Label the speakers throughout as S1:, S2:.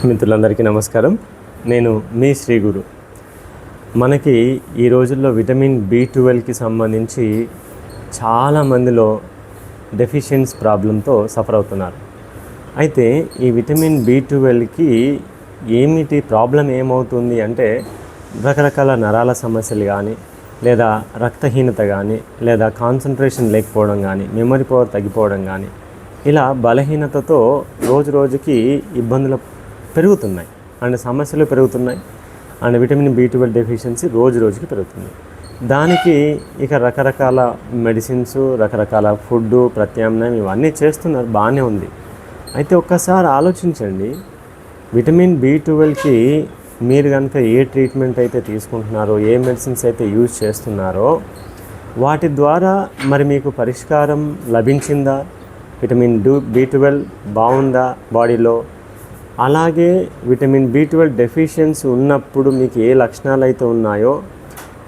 S1: మిత్రులందరికీ నమస్కారం. నేను మీ శ్రీ గురు. మనకి ఈ రోజుల్లో విటమిన్ B12కి సంబంధించి చాలామందిలో డెఫిషియన్సీ ప్రాబ్లంతో సఫర్ అవుతున్నారు. అయితే ఈ విటమిన్ B12కి ఏమిటి ప్రాబ్లం ఏమవుతుంది అంటే రకరకాల నరాల సమస్యలు కానీ, లేదా రక్తహీనత కానీ, లేదా కాన్సన్ట్రేషన్ లేకపోవడం కానీ, మెమరీ పవర్ తగ్గిపోవడం కానీ, ఇలా బలహీనతతో రోజు రోజుకి ఇబ్బందులు పెరుగుతున్నాయి అండ్ సమస్యలు పెరుగుతున్నాయి. అండ్ విటమిన్ B12 డెఫిషియన్సీ రోజు రోజుకి పెరుగుతుంది. దానికి ఇక రకరకాల మెడిసిన్స్, రకరకాల ఫుడ్ ప్రత్యామ్నాయం ఇవన్నీ చేస్తున్నారు, బాగానే ఉంది. అయితే ఒక్కసారి ఆలోచించండి, విటమిన్ B12కి మీరు కనుక ఏ ట్రీట్మెంట్ అయితే తీసుకుంటున్నారో, ఏ మెడిసిన్స్ అయితే యూజ్ చేస్తున్నారో వాటి ద్వారా మరి మీకు పరిష్కారం లభించిందా? విటమిన్ B12 బాగుందా బాడీలో? అలాగే విటమిన్ B12 డెఫిషియన్సీ ఉన్నప్పుడు మీకు ఏ లక్షణాలు అయితే ఉన్నాయో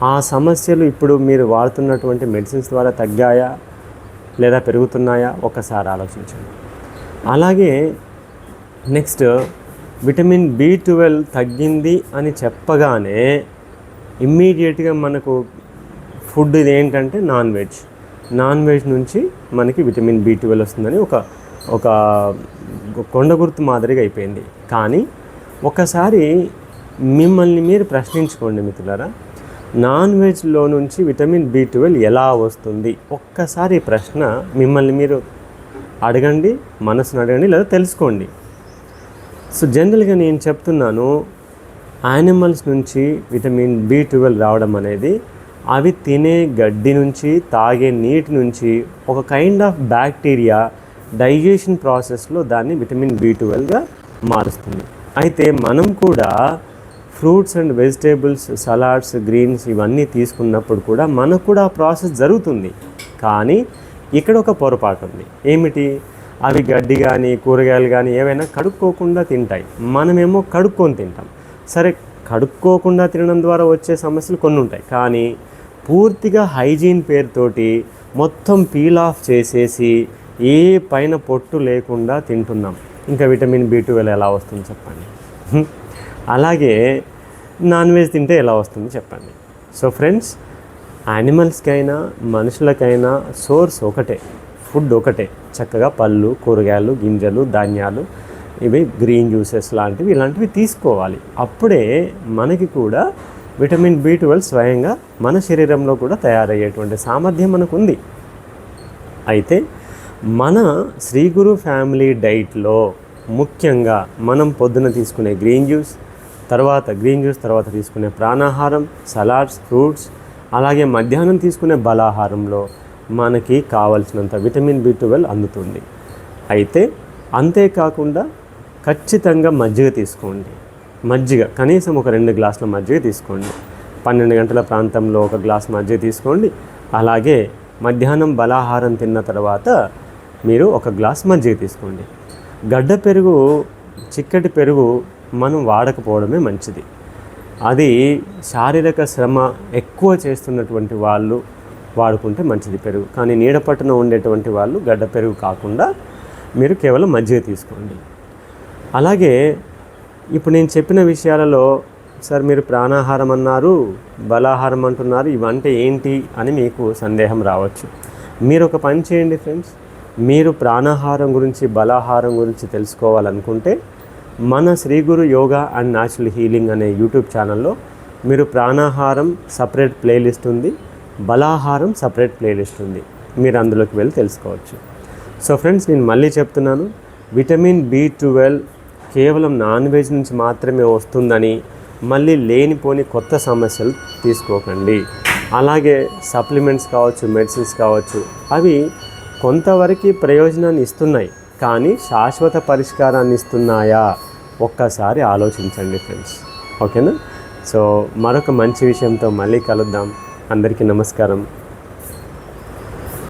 S1: ఆ సమస్యలు ఇప్పుడు మీరు వాడుతున్నటువంటి మెడిసిన్స్ ద్వారా తగ్గాయా లేదా పెరుగుతున్నాయా? ఒక్కసారి ఆలోచించండి. అలాగే నెక్స్ట్, విటమిన్ B12 తగ్గింది అని చెప్పగానే ఇమ్మీడియట్గా మనకు ఫుడ్ ఇది ఏంటంటే నాన్ వెజ్ నుంచి మనకి విటమిన్ B12 వస్తుందని ఒక కొండ గుర్తు మాదిరిగా అయిపోయింది. కానీ ఒకసారి మిమ్మల్ని మీరు ప్రశ్నించుకోండి మిత్రులారా, నాన్ వెజ్లో నుంచి విటమిన్ B12 ఎలా వస్తుంది? ఒక్కసారి ప్రశ్న మిమ్మల్ని మీరు అడగండి, మనసును అడగండి, లేదా తెలుసుకోండి. సో జనరల్గా నేను చెప్తున్నాను, యానిమల్స్ నుంచి విటమిన్ B12 రావడం అనేది అవి తినే గడ్డి నుంచి, తాగే నీటి నుంచి ఒక కైండ్ ఆఫ్ బ్యాక్టీరియా డైజెషన్ ప్రాసెస్లో దాన్ని విటమిన్ B12గా మారుస్తుంది. అయితే మనం కూడా fruits and vegetables, salads, greens ఇవన్నీ తీసుకున్నప్పుడు కూడా మనకు కూడా ఆ ప్రాసెస్ జరుగుతుంది. కానీ ఇక్కడ ఒక పొరపాటు ఉంది. ఏమిటి? అవి గడ్డి కానీ, కూరగాయలు కానీ ఏవైనా కడుక్కోకుండా తింటాయి. మనమేమో కడుక్కొని తింటాం. సరే, కడుక్కోకుండా తినడం ద్వారా వచ్చే సమస్యలు కొన్ని ఉంటాయి. కానీ పూర్తిగా హైజీన్ పేరుతోటి మొత్తం పీల్ ఆఫ్ చేసేసి ఏ పైన పొట్టు లేకుండా తింటున్నాం. ఇంకా విటమిన్ B12 ఎలా వస్తుంది చెప్పండి? అలాగే నాన్ వెజ్ తింటే ఎలా వస్తుంది చెప్పండి? సో ఫ్రెండ్స్, యానిమల్స్కైనా మనుషులకైనా సోర్స్ ఒకటే, ఫుడ్ ఒకటే. చక్కగా పళ్ళు, కూరగాయలు, గింజలు, ధాన్యాలు, ఇవి గ్రీన్ జ్యూసెస్ ఇలాంటివి తీసుకోవాలి. అప్పుడే మనకి కూడా విటమిన్ B12 స్వయంగా మన శరీరంలో కూడా తయారయ్యేటువంటి సామర్థ్యం మనకు ఉంది. అయితే మన శ్రీ గురు ఫ్యామిలీ డైట్లో ముఖ్యంగా మనం పొద్దున తీసుకునే గ్రీన్ జ్యూస్ తర్వాత తీసుకునే ప్రాణాహారం, సలాడ్స్, ఫ్రూట్స్, అలాగే మధ్యాహ్నం తీసుకునే బలాహారంలో మనకి కావలసినంత విటమిన్ B12 అందుతుంది. అయితే అంతేకాకుండా ఖచ్చితంగా మజ్జిగ తీసుకోండి. మజ్జిగ కనీసం ఒక 2 గ్లాసుల మజ్జిగ తీసుకోండి. 12 గంటల ప్రాంతంలో 1 గ్లాస్ మజ్జిగ తీసుకోండి. అలాగే మధ్యాహ్నం బలాహారం తిన్న తర్వాత మీరు 1 గ్లాస్ మజ్జిగ తీసుకోండి. గడ్డ పెరుగు, చిక్కటి పెరుగు మనం వాడకపోవడమే మంచిది. అది శారీరక శ్రమ ఎక్కువ చేస్తున్నటువంటి వాళ్ళు వాడుకుంటే మంచిది పెరుగు. కానీ నీడపట్టున ఉండేటువంటి వాళ్ళు గడ్డ పెరుగు కాకుండా మీరు కేవలం మజ్జిగ తీసుకోండి. అలాగే ఇప్పుడు నేను చెప్పిన విషయాలలో, సార్ మీరు ప్రాణాహారం అన్నారు, బలాహారం అంటున్నారు, ఇవంటే ఏంటి అని మీకు సందేహం రావచ్చు. మీరు ఒక పని చేయండి ఫ్రెండ్స్, మీరు ప్రాణాహారం గురించి, బలాహారం గురించి తెలుసుకోవాలనుకుంటే మన Shri Guru yoga and natural healing అనే యూట్యూబ్ ఛానల్లో మీరు ప్రాణాహారం సపరేట్ ప్లేలిస్ట్ ఉంది, బలాహారం సపరేట్ ప్లేలిస్ట్ ఉంది. మీరు అందులోకి వెళ్ళి తెలుసుకోవచ్చు. సో ఫ్రెండ్స్, నేను మళ్ళీ చెప్తున్నాను, విటమిన్ B12 కేవలం నాన్ వెజ్ నుంచి మాత్రమే వస్తుందని మళ్ళీ లేనిపోని కొత్త సమస్యలు తీసుకోకండి. అలాగే సప్లిమెంట్స్ కావచ్చు, మెడిసిన్స్ కావచ్చు, అవి కొంతవరకు ప్రయోజనాన్ని ఇస్తున్నాయి, కానీ శాశ్వత పరిష్కారాన్ని ఇస్తున్నాయా? ఒక్కసారి ఆలోచించండి ఫ్రెండ్స్. ఓకేనా? సో మరొక మంచి విషయంతో మళ్ళీ కలుద్దాం. అందరికీ నమస్కారం.